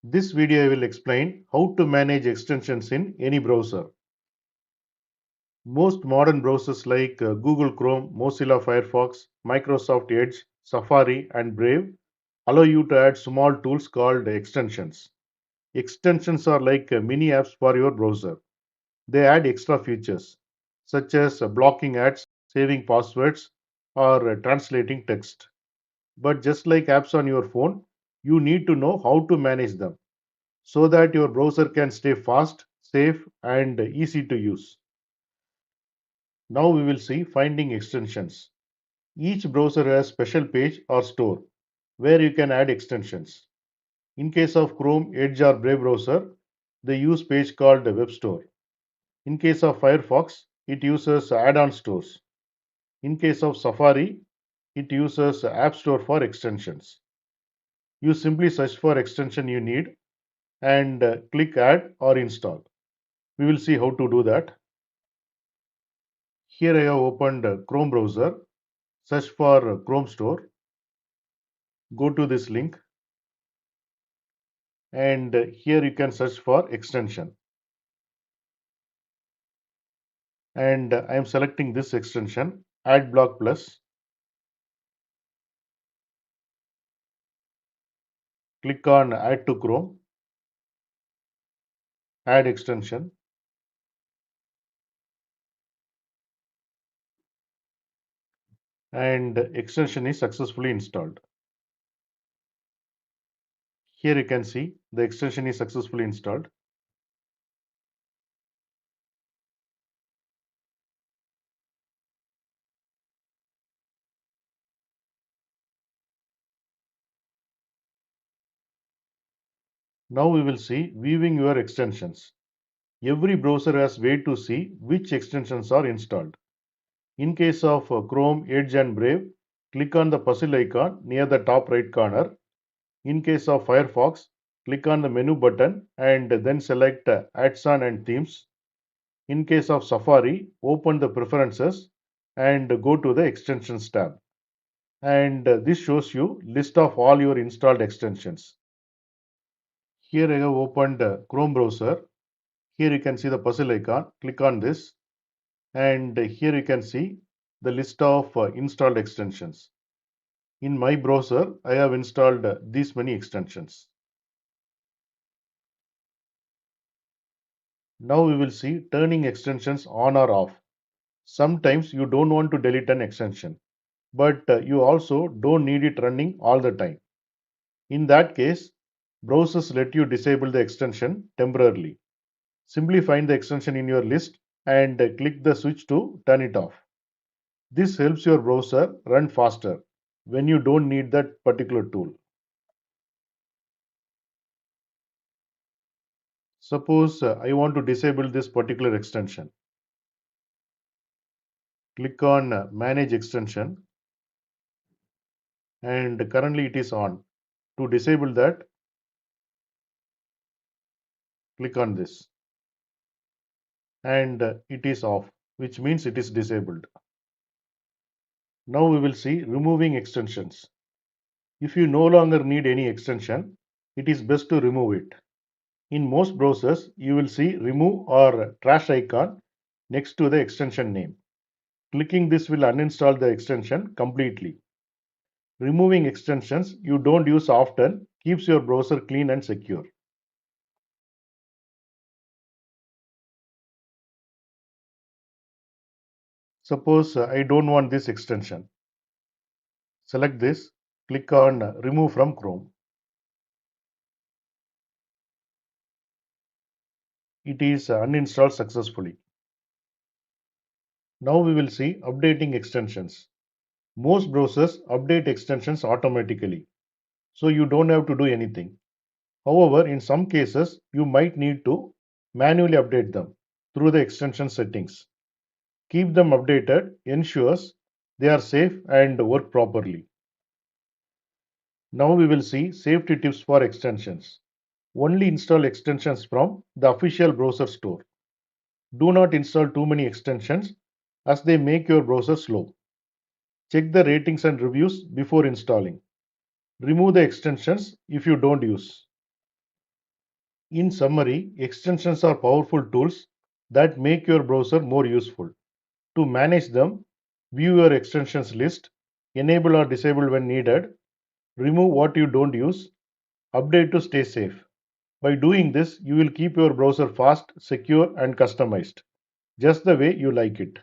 This video I will explain how to manage extensions in any browser. Most modern browsers like Google Chrome, Mozilla Firefox, Microsoft Edge, Safari and Brave allow you to add small tools called extensions. Extensions are like mini apps for your browser. They add extra features such as blocking ads, saving passwords or translating text. But just like apps on your phone, you need to know how to manage them so that your browser can stay fast, safe, and easy to use. Now we will see finding extensions. Each browser has special page or store where you can add extensions. In case of Chrome, Edge or Brave browser, they use page called the Web Store. In case of Firefox, it uses add-on stores. In case of Safari, it uses App Store for extensions. You simply search for extension you need and click add or install. We will see how to do that. Here I have opened Chrome browser, search for Chrome Store, go to this link and here you can search for extension. And I am selecting this extension, AdBlock Plus. Click on Add to Chrome, Add Extension. And extension is successfully installed. Here you can see the extension is successfully installed. Now we will see viewing your extensions. Every browser has way to see which extensions are installed. In case of Chrome, Edge and Brave, click on the puzzle icon near the top right corner. In case of Firefox, click on the menu button and then select Add-on and Themes. In case of Safari, open the Preferences and go to the Extensions tab. And this shows you list of all your installed extensions. Here I have opened Chrome browser. Here you can see the puzzle icon. Click on this and here you can see the list of installed extensions. In my browser, I have installed these many extensions. Now we will see turning extensions on or off. Sometimes you don't want to delete an extension, but you also don't need it running all the time. In that case, browsers let you disable the extension temporarily. Simply find the extension in your list and click the switch to turn it off. This helps your browser run faster when you don't need that particular tool. Suppose I want to disable this particular extension. Click on Manage Extension and currently it is on. To disable that, click on this and it is off, which means it is disabled. Now we will see removing extensions. If you no longer need any extension, it is best to remove it. In most browsers, you will see remove or trash icon next to the extension name. Clicking this will uninstall the extension completely. Removing extensions you don't use often keeps your browser clean and secure. Suppose I don't want this extension. Select this, click on Remove from Chrome. It is uninstalled successfully. Now we will see updating extensions. Most browsers update extensions automatically, so you don't have to do anything. However, in some cases, you might need to manually update them through the extension settings. Keep them updated ensures they are safe and work properly. Now we will see safety tips for extensions. Only install extensions from the official browser store. Do not install too many extensions as they make your browser slow. Check the ratings and reviews before installing. Remove the extensions if you don't use. In summary, extensions are powerful tools that make your browser more useful. To manage them, view your extensions list, enable or disable when needed, remove what you don't use, update to stay safe. By doing this, you will keep your browser fast, secure, and customized, just the way you like it.